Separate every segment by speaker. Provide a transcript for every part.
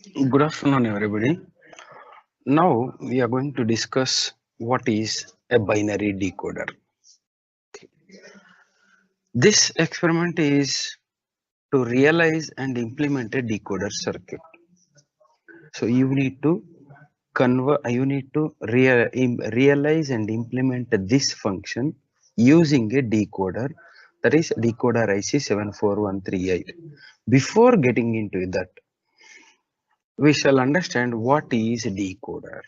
Speaker 1: Good afternoon, everybody. Now we are going to discuss what is a binary decoder. This experiment is to realize and implement a decoder circuit. So you need to realize and implement this function using a decoder, that is decoder IC74138. Before getting into that, we shall understand what is decoder.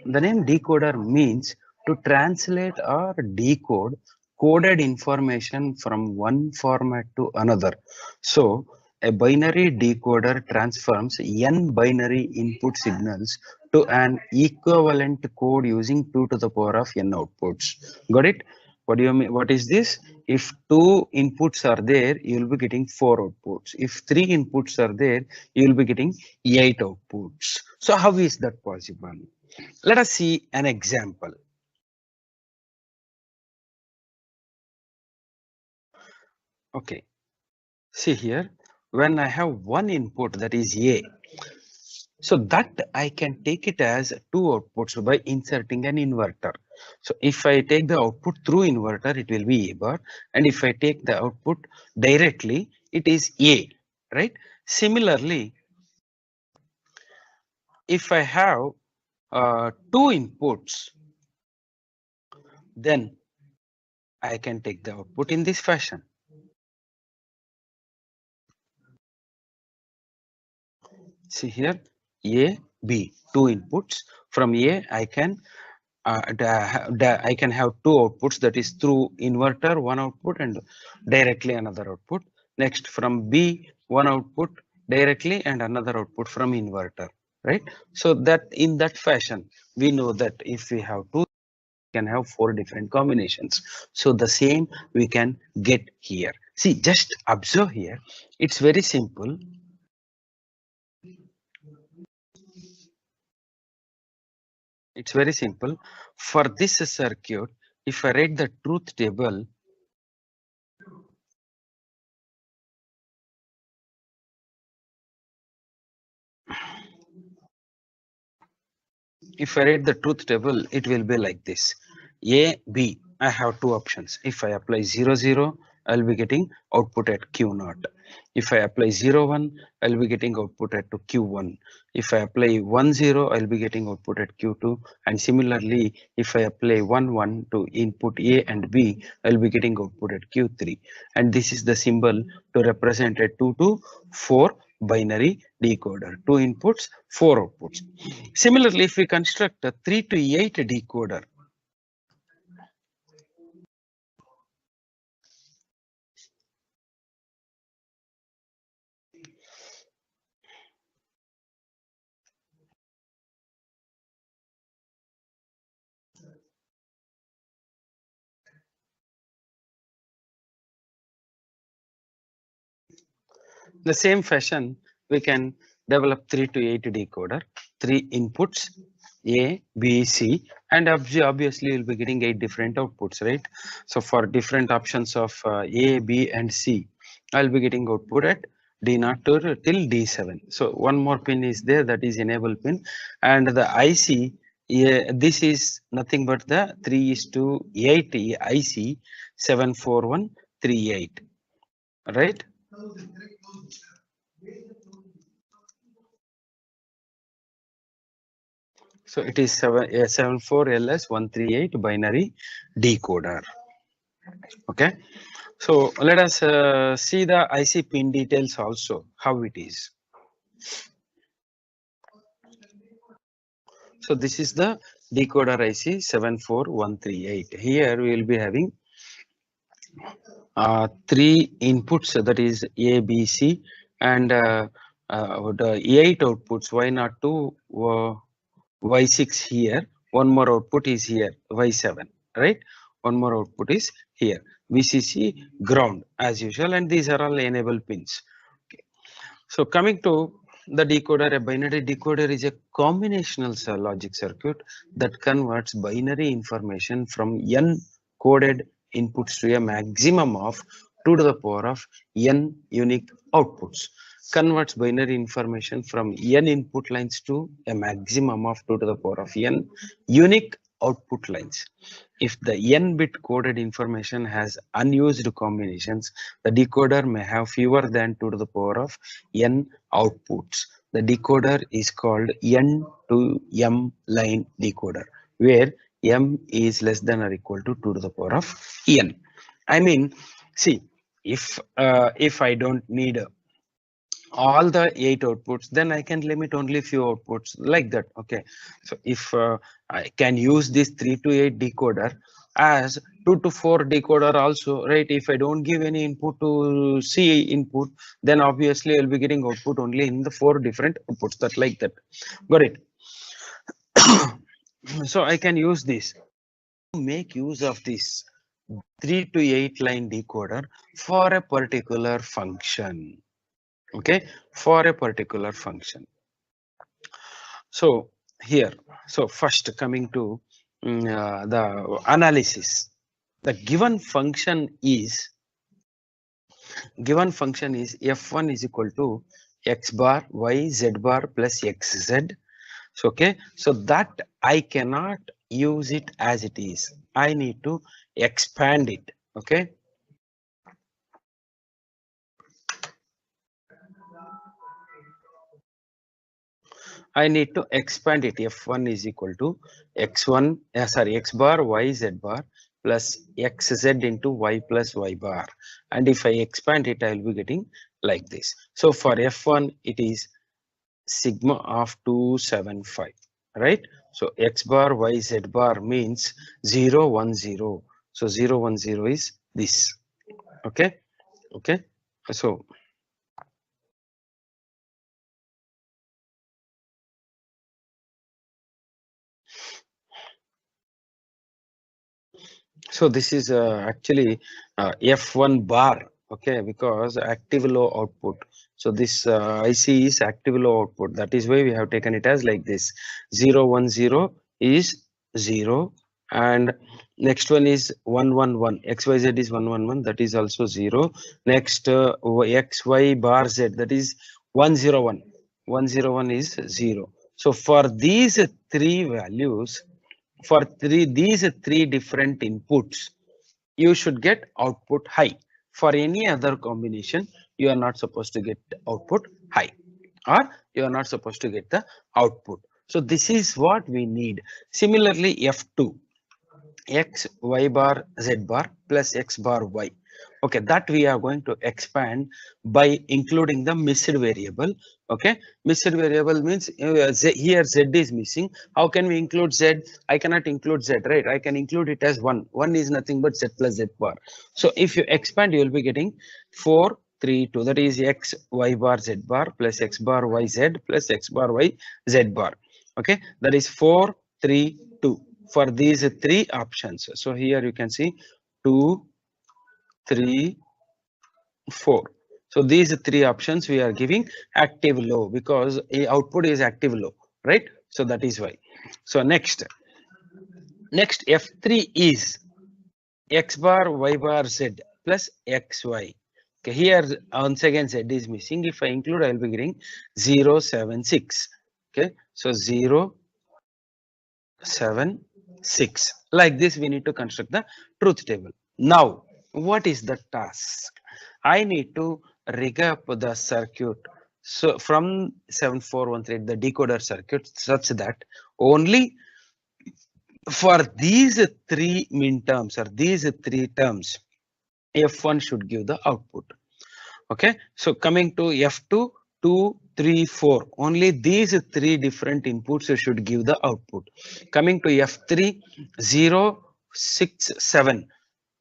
Speaker 1: The name decoder means to translate or decode coded information from one format to another. So, a binary decoder transforms n binary input signals to an equivalent code using 2 to the power of n outputs. Got it? What do you mean? What is this? If 2 inputs are there, you will be getting 4 outputs. If 3 inputs are there, you will be getting 8 outputs. So, how is that possible? Let us see an example. Okay, see here, when I have one input, that is A, so that I can take it as 2 outputs by inserting an inverter. So if I take the output through inverter, it will be A bar, and if I take the output directly, it is A, right? Similarly, if I have 2 inputs, then I can take the output in this fashion. See here, A, B, 2 inputs. From A, I can have 2 outputs, that is through inverter, one output, and directly another output. Next, from B, one output directly and another output from inverter, right? So that in that fashion, we know that if we have 2, we can have 4 different combinations. So the same we can get here. See, just observe here. It's very simple. It's very simple. For this circuit, if I write the truth table, it will be like this. A, B, I have 2 options. If I apply 0, 0, I'll be getting output at Q0. If I apply 0, 1, I'll be getting output at Q1. If I apply 1, 0, I'll be getting output at Q2. And similarly, if I apply 1, 1 to input A and B, I'll be getting output at Q3. And this is the symbol to represent a 2 to 4 binary decoder. 2 inputs, 4 outputs. Similarly, if we construct a 3 to 8 decoder, the same fashion, we can develop 3 to 8 decoder, 3 inputs, A, B, C, and obviously you'll be getting 8 different outputs, right? So for different options of A, B, and C, I'll be getting output at D0 till D7. So one more pin is there, that is enable pin, and the IC, this is nothing but the 3:8 IC 74138, right? So it is 74LS138 binary decoder. Okay. So let us see the IC pin details also, how it is. So this is the decoder IC 74138. Here we will be having 3 inputs, that is A, B, C, and the 8 outputs. Why not 2? Y6 here, one more output is here, Y7, right? One more output is here, VCC ground as usual, and these are all enable pins. Okay. So coming to the decoder, a binary decoder is a combinational logic circuit that converts binary information from n coded inputs to a maximum of 2 to the power of n unique outputs. converts binary information from n input lines to a maximum of 2 to the power of n unique output lines. If the n bit coded information has unused combinations, the decoder may have fewer than 2 to the power of n outputs. The decoder is called n to m line decoder, where m is less than or equal to 2 to the power of n. I mean, see, if I don't need all the 8 outputs, then I can limit only few outputs like that. Okay, so if I can use this 3 to 8 decoder as 2 to 4 decoder also, right? If I don't give any input to C input, then obviously I'll be getting output only in the 4 different outputs. That like that. Got it? So I can use this to make use of this 3 to 8 line decoder for a particular function. Okay, for a particular function. So here, so first coming to the analysis, the given function is f1 is equal to x bar y z bar plus xz. So okay, so that I cannot use it as it is. I need to expand it. Okay, I need to expand it. F1 is equal to x1, x bar y z bar plus xz into y plus y bar. And if I expand it, I will be getting like this. So for F1, it is sigma of 275, right? So x bar y z bar means 0, 1, 0. So 0, 1, 0 is this. Okay. Okay. So this is actually F1 bar, okay, because active low output. So this IC is active low output. That is why we have taken it as like this. 0, 1, 0 is 0, and next one is 1, 1, 1. XYZ is 1, 1, 1. That is also 0. Next XY bar Z, that is 1, 0, 1. 1, 0, 1 is 0. So for these three values, for these three different inputs, you should get output high. For any other combination, you are not supposed to get output high, or you are not supposed to get the output. So this is what we need. Similarly, F2, x y bar z bar plus x bar y. Okay, that we are going to expand by including the missed variable. Okay, missed variable means here z is missing. How can we include z? I cannot include z, right? I can include it as 1. 1 is nothing but z plus z bar. So if you expand, you will be getting 4, 3, 2. That is x y bar z bar plus x bar y z plus x bar y z bar. Okay, that is 4, 3, 2 for these three options. So here you can see 2, 3, 4. So these three options we are giving active low because a output is active low, right? So that is why. So next F3 is x bar y bar z plus xy. Okay, here once again z is missing. If I include, I will be getting 0, 7, 6. Okay, so 0, 7, 6. Like this, we need to construct the truth table. Now, what is the task? I need to rig up the circuit. So from 7413, the decoder circuit, such that only for these three min terms or these three terms, F1 should give the output. Okay, so coming to F2, 2, 3, 4, only these three different inputs should give the output. Coming to F3, 0, 6, 7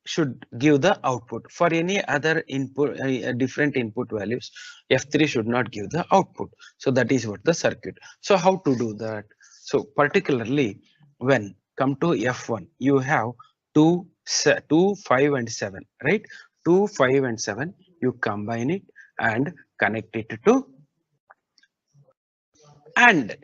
Speaker 1: should give the output. For any other input, different input values, F3 should not give the output. So that is what the circuit. So how to do that? So particularly when come to F1, you have 2, 5 and 7, right? 2, 5 and 7, you combine it and connect it to AND gate.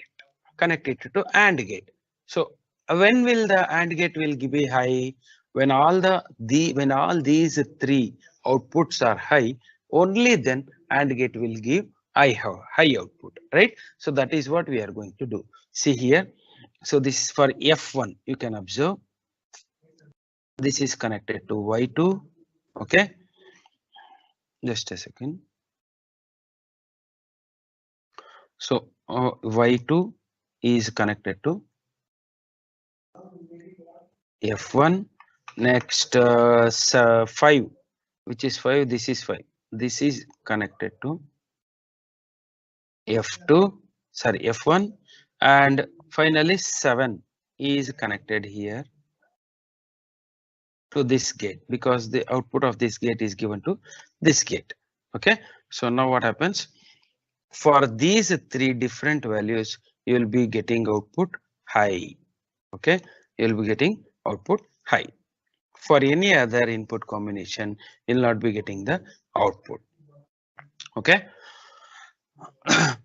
Speaker 1: Connect it to AND gate. So when will the AND gate will be high? When all when all these three outputs are high, only then AND gate will give high output, right? So that is what we are going to do. See here. So this is for F1. You can observe this is connected to Y2. Okay. Just a second. So Y2 is connected to F1. Next 5, which is 5. This is 5. This is connected to F2, sorry, F1, and finally 7 is connected here to this gate because the output of this gate is given to this gate. Okay, so now what happens? For these 3 different values, you will be getting output high. Okay, you will be getting output high. For any other input combination, you will not be getting the output. Okay.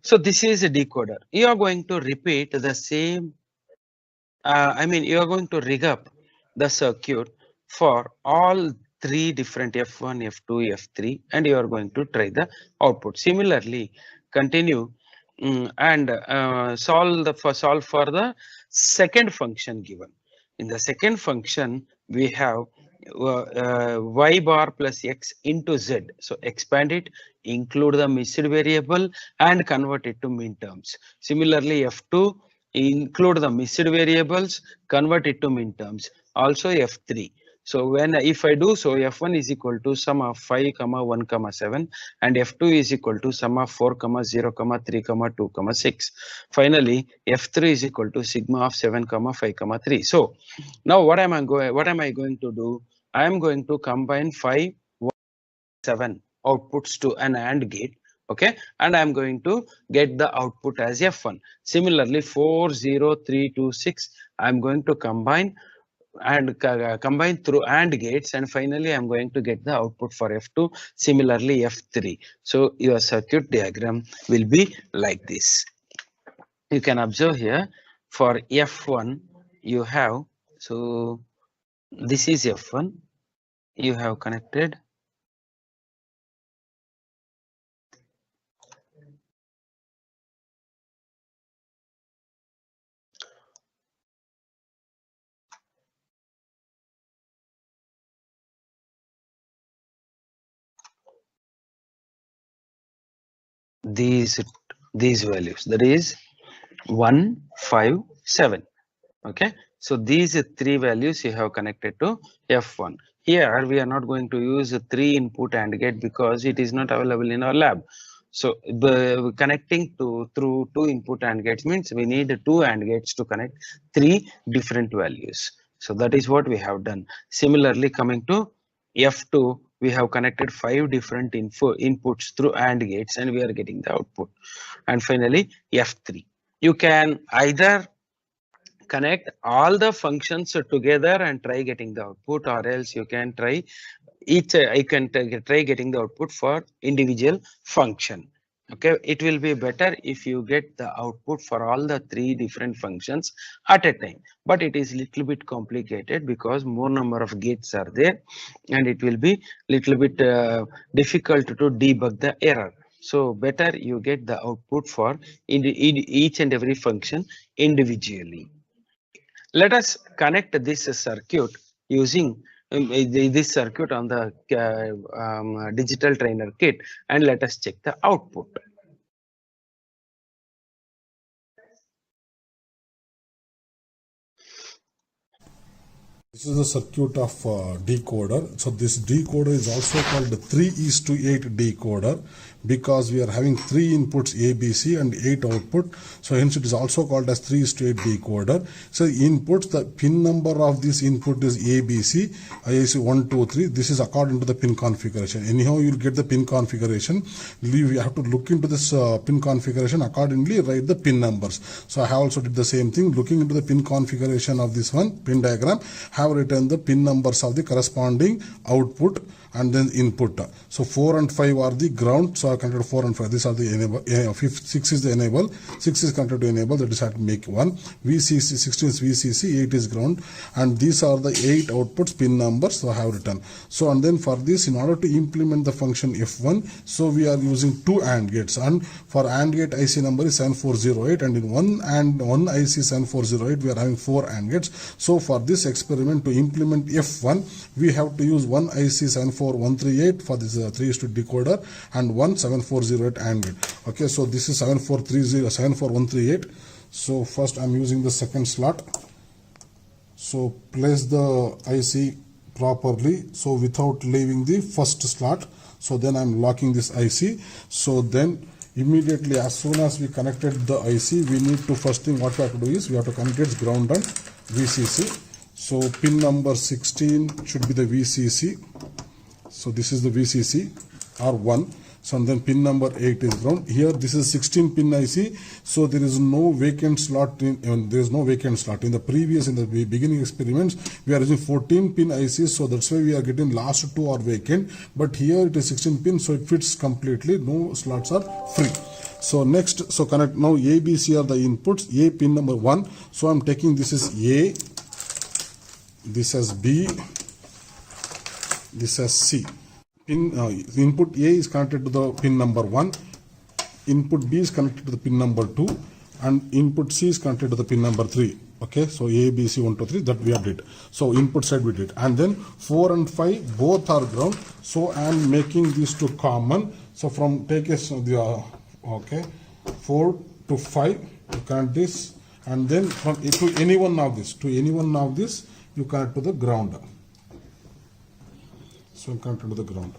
Speaker 1: So this is a decoder. You are going to repeat the same. You are going to rig up the circuit for all 3 different F1, F2, F3, and you are going to try the output. Similarly, continue and solve for the second function given. In the second function, we have y bar plus x into z. So expand it, include the missed variable, and convert it to min terms. Similarly, F2, include the missed variables, convert it to min terms. Also F3. So if I do so, F1 is equal to sum of 5, 1, 7, and F2 is equal to sum of 4, 0, 3, 2, 6. Finally, F3 is equal to sigma of 7, 5, 3. So now what am I going to do? I am going to combine 5, 1, 7 outputs to an AND gate. Okay, and I am going to get the output as F1. Similarly, 4, 0, 3, 2, 6. I am going to combine through AND gates, and finally I'm going to get the output for F2, similarly F3. So your circuit diagram will be like this. You can observe here for F1 you have, so this is F1, you have connected these values, that is 1, 5, 7. Okay, so these 3 values you have connected to F1. Here we are not going to use a 3 input AND gate because it is not available in our lab. So connecting through 2 input AND gates means we need 2 AND gates to connect 3 different values. So that is what we have done. Similarly, coming to F2, we have connected 5 different inputs through AND gates and we are getting the output. And finally, F3. You can either connect all the functions together and try getting the output, or else you can try try getting the output for individual function. Okay, it will be better if you get the output for all the 3 different functions at a time, but it is little bit complicated because more number of gates are there and it will be little bit difficult to debug the error. So better you get the output for each and every function individually. Let us connect this circuit using this circuit on the digital trainer kit, and let us check the output.
Speaker 2: This is the circuit of decoder. So this decoder is also called the 3:8 decoder because we are having 3 inputs ABC and 8 output. So hence it is also called as 3:8 decoder. So inputs, the pin number of this input is ABC, IAC 1, 2, 3. This is according to the pin configuration. Anyhow, you will get the pin configuration. You have to look into this pin configuration, accordingly write the pin numbers. So I have also did the same thing, looking into the pin configuration of this one pin diagram, have written the pin numbers of the corresponding output and then input. So 4 and 5 are the ground, so So I connected 4 and 5. These are the enable. 6 is the enable. 6 is connected to enable. That is I have to make 1. VCC 16 is VCC. 8 is ground. And these are the 8 outputs pin numbers. So I have written. So and then for this, in order to implement the function F1, so we are using 2 AND gates. And for AND gate IC number is 7408, and in one IC 7408 we are having 4 AND gates. So for this experiment to implement F1, we have to use one IC 74138 for this 3:2 decoder and one 7408 AND gate. Okay, so this is 74138. So first I'm using the second slot. So place the IC properly, so without leaving the first slot. So then I'm locking this IC. So then immediately as soon as we connected the IC, we need to, first thing what we have to do is we have to connect its ground and VCC. So pin number 16 should be the VCC. So this is the VCC or 1. So and then pin number 8 is ground. Here this is 16 pin IC. So there is no vacant slot there is no vacant slot. In the beginning experiments, we are using 14 pin ICs. So that's why we are getting last 2 are vacant. But here it is 16 pin, so it fits completely. No slots are free. So next, so connect now A, B, C are the inputs. A pin number 1. So I'm taking this is A, this as B, this as C. Input A is connected to the pin number 1, input B is connected to the pin number 2, and input C is connected to the pin number 3. Okay, so A, B, C, 1, 2, 3, that we have did. So input side we did. And then 4 and 5 both are ground. So I am making these two common. So from take okay, 4 to 5, you connect this, and then from to any one of this, you connect to the ground. So connected to the ground.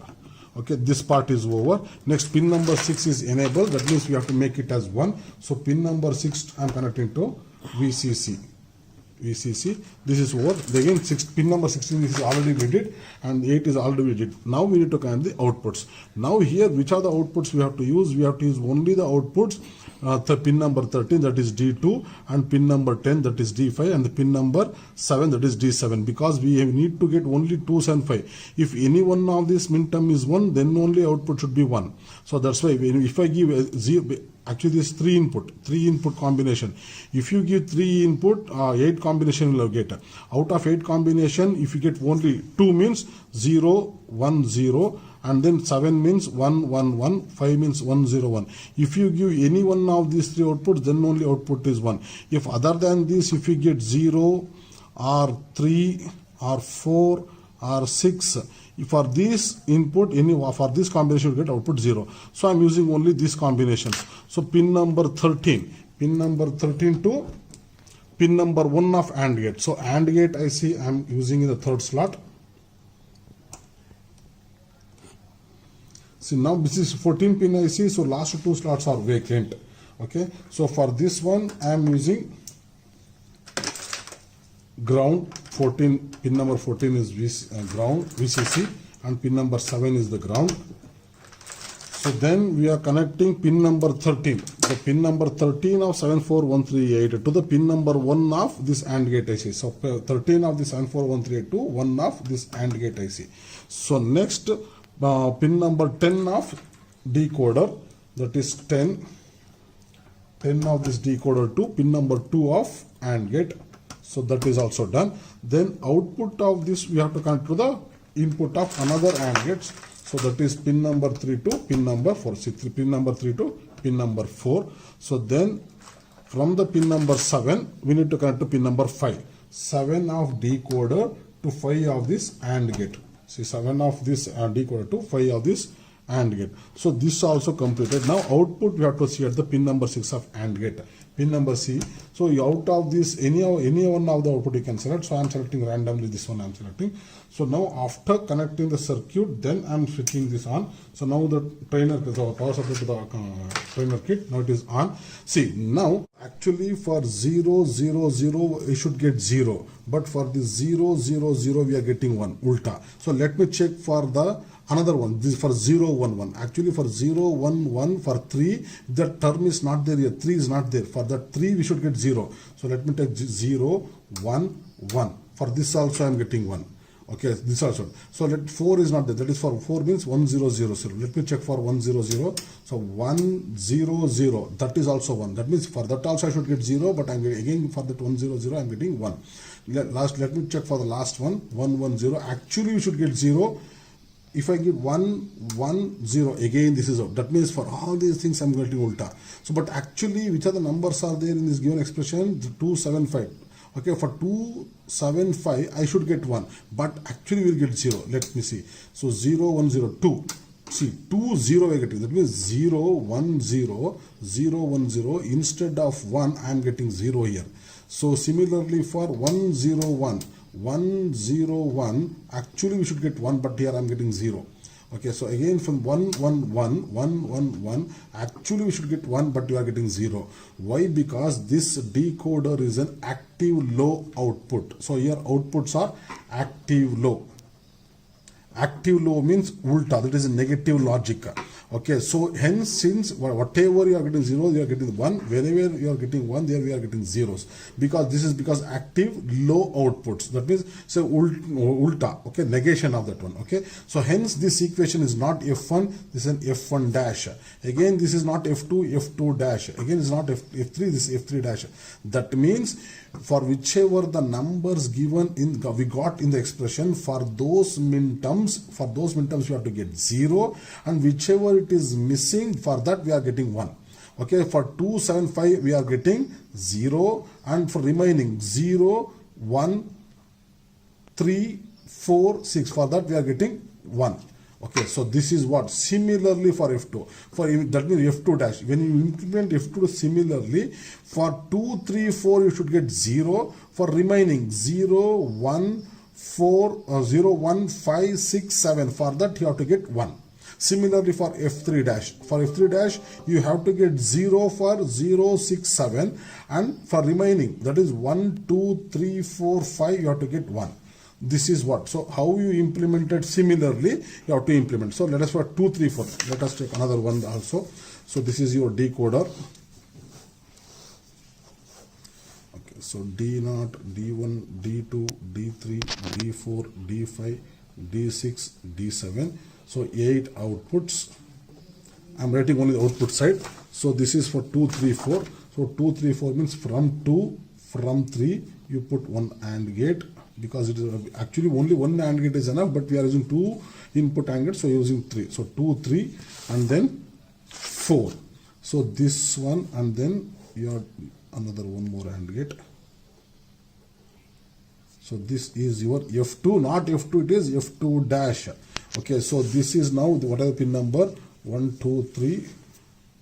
Speaker 2: Okay, this part is over. Next, pin number 6 is enabled. That means we have to make it as 1. So pin number 6 I am connecting to VCC. This is over. Again, pin number 16 is already we did, and 8 is already we did. Now we need to connect the outputs. Now here, which are the outputs we have to use? We have to use only the outputs. The pin number 13, that is D2, and pin number 10, that is D5, and the pin number 7, that is D7, because we need to get only 2s and 5. If any one of this minterm is 1, then only output should be 1. So that's why if I give a 0, actually this 3 input combination. If you give 3 input, 8 combination will get. Out of 8 combination, if you get only 2 means 0, 1, 0, and then 7 means 1, 1, 1, 5 means 1, 0, 1. If you give any one of these 3 outputs, then only output is 1. If other than this, if you get 0 or 3 or 4 or 6, for this input, for this combination, you get output 0. So I'm using only this combination. So pin number 13 to pin number 1 of AND gate. So AND gate I see I'm using in the third slot. See, now this is 14 pin IC, so last 2 slots are vacant. Okay, so for this one I am using ground. 14 pin number 14 is ground VCC, and pin number 7 is the ground. So then we are connecting pin number 13, the pin number 13 of 74138 to the pin number 1 of this AND gate IC. So 13 of the 74138 to 1 of this AND gate IC. So next, pin number 10 of decoder, that is 10 of this decoder to pin number 2 of AND gate. So that is also done. Then output of this we have to connect to the input of another AND gates. So that is pin number 3 to pin number 4. Pin number 3 to pin number 4. So then from the pin number 7, we need to connect to pin number 5. 7 of decoder to 5 of this AND gate. See, 7 of this decoder to 5 of this AND gate. So this also completed. Now output we have to see at the pin number 6 of AND gate. Pin number C. So out of this, any one of the output you can select. So I am selecting randomly this one I am selecting. So now after connecting the circuit, then I am switching this on. So now the trainer, the power supply to the trainer kit, now it is on. See, now actually for 0, 0, 0, you should get 0. But for the 0, 0, 0, we are getting 1, ulta. So let me check for the another one. This is for 0, 1, 1. Actually for 0, 1, 1, for 3, the term is not there here. 3 is not there. For that 3, we should get 0. So let me take 0, 1, 1. For this also I am getting 1. Okay, this also. So let 4 is not there. That is for 4 means 1000. Let me check for 100. So 100. That is also 1. That means for that also I should get 0. But I'm getting, again for that 100 I'm getting 1. Let me check for the last one. 110. Actually we should get 0. If I get 110, again this is out. That means for all these things I'm getting ulta. So but actually which are the numbers are there in this given expression? 275. Okay, for 275 I should get 1, but actually we'll get 0. Let me see. So 0 1 0 2. See, 2 0 we're getting. That means 0 1 0 0 1 0 instead of 1 I'm getting 0 here. So similarly for 101 101 actually we should get 1, but here I'm getting 0. Okay, so again from 111 111 actually we should get 1, but you are getting 0. Why? Because this decoder is an active low output. So here outputs are active low. Active low means ulta, that is a negative logic. Okay, so hence since whatever you are getting 0, you are getting 1. Wherever you are getting 1, there we are getting zeros. Because this is because active low outputs. That means so ulta, okay, negation of that one. Okay, so hence this equation is not F1, this is an F1 dash. Again, this is not F2, F2 dash. Again, it's not F3, this is F3 dash. That means for whichever the numbers given in we got in the expression, for those minterms we have to get 0, and whichever it is missing, for that we are getting 1. Okay, for 275 we are getting 0, and for remaining 0 1 3 4 6, for that we are getting 1. Okay, so this is what. Similarly for F2, for that means F2 dash, when you implement F2 similarly, for 2 3 4 you should get 0, for remaining 0 1 4 0 1 5 6 7, for that you have to get 1. Similarly for F3 dash, for F3 dash you have to get 0 for 0 6 7, and for remaining, that is 1 2 3 4 5, you have to get 1. This is what. So how you implemented similarly you have to implement. So let us for 2 3 4, let us take another one also. So this is your decoder. Okay, so D0, D1, D2, D3, D4, D5, D6, D7. So 8 outputs. I'm writing only the output side. So this is for 2 3 4. So 2 3 4 means from 2 from 3 you put one AND gate, because it is actually only one AND gate is enough, but we are using 2 input AND gates, so using 3. So 2 3 and then 4. So this one, and then you have another one more AND gate. So this is your F2, not F2, it is F2 dash. Okay, so this is now what are the pin number? 1 2 3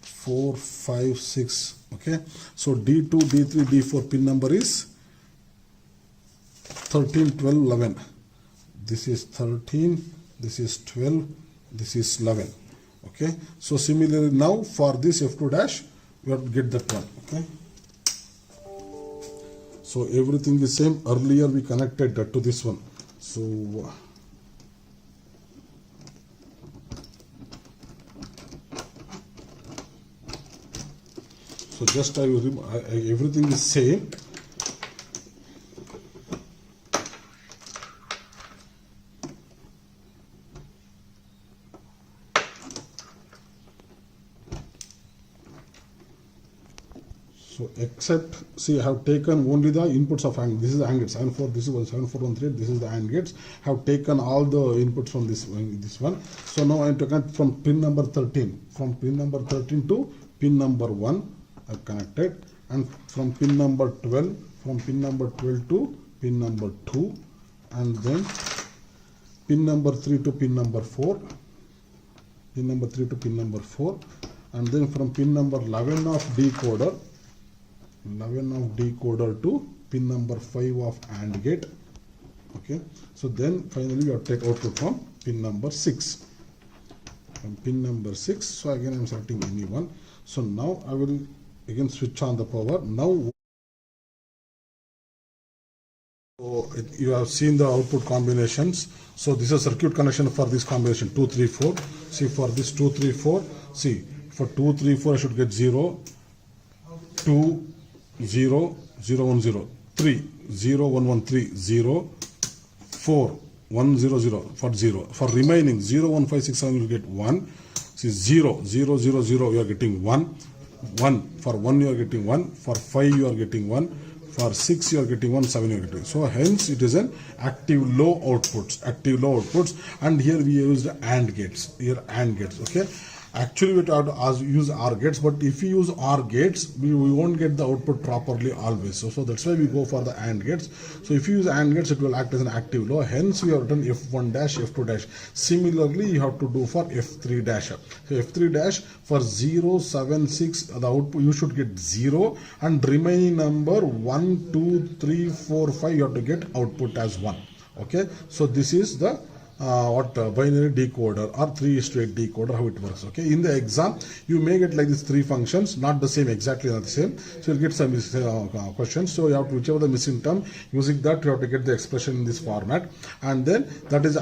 Speaker 2: 4 5 6. Okay, so D2 D3 D4 pin number is 13 12 11. This is 13, this is 12, this is 11. Okay, so similarly now for this F2 dash we have to get that one. Okay, so everything is same. Earlier we connected that to this one. So just I will everything is same. So except, see, I have taken only the inputs of AND. This is the AND gate 74. This is 7413. This is the AND gates. Have taken all the inputs from this one. So now I am taken from pin number 13. From pin number 13 to pin number 1. I have connected, and from pin number 12. From pin number 12 to pin number 2, and then pin number 3 to pin number 4. Pin number 3 to pin number 4, and then from pin number 11 of decoder. 11 of decoder to pin number 5 of AND gate. Okay, so then finally you have to take output from pin number 6. From pin number 6, so again I am selecting any one. So now I will again switch on the power. Now so you have seen the output combinations. So this is a circuit connection for this combination 2 3 4. See, for this 2 3 4, see, for 2 3 4 I should get 0 2 0 0 1 0 3 0 1 1 3 0 4 1 0 0 for 0. For remaining 0 1 5 6 7 you get 1. See 0 0 0 0 you are getting 1. 1 for 1 you are getting 1. For 5 you are getting 1. For 6 you are getting 1. 7 you are getting. So hence it is an active low outputs. Active low outputs. And here we use the AND gates. Here AND gates. Okay. Actually we have to use OR gates, but if we use OR gates, we won't get the output properly always. So that's why we go for the AND gates. So if you use AND gates, it will act as an active low. Hence we have written F1 dash, F2 dash. Similarly, you have to do for F3 dash. So F3 dash for 0, 7, 6, the output you should get 0, and remaining number 1, 2, 3, 4, 5 you have to get output as 1. Okay, so this is the binary decoder or 3:8 decoder, how it works. Okay, in the exam you may get like these three functions, not the same, exactly not the same. So you'll get some questions. So you have to, whichever the missing term, using that you have to get the expression in this format, and then that is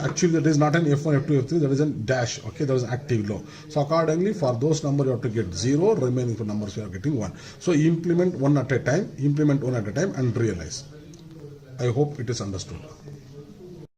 Speaker 2: not an F1 F2 F3, that is a dash. Okay, that is active low. So accordingly for those numbers you have to get 0, remaining numbers you are getting 1. So implement one at a time, and realize. I hope it is understood.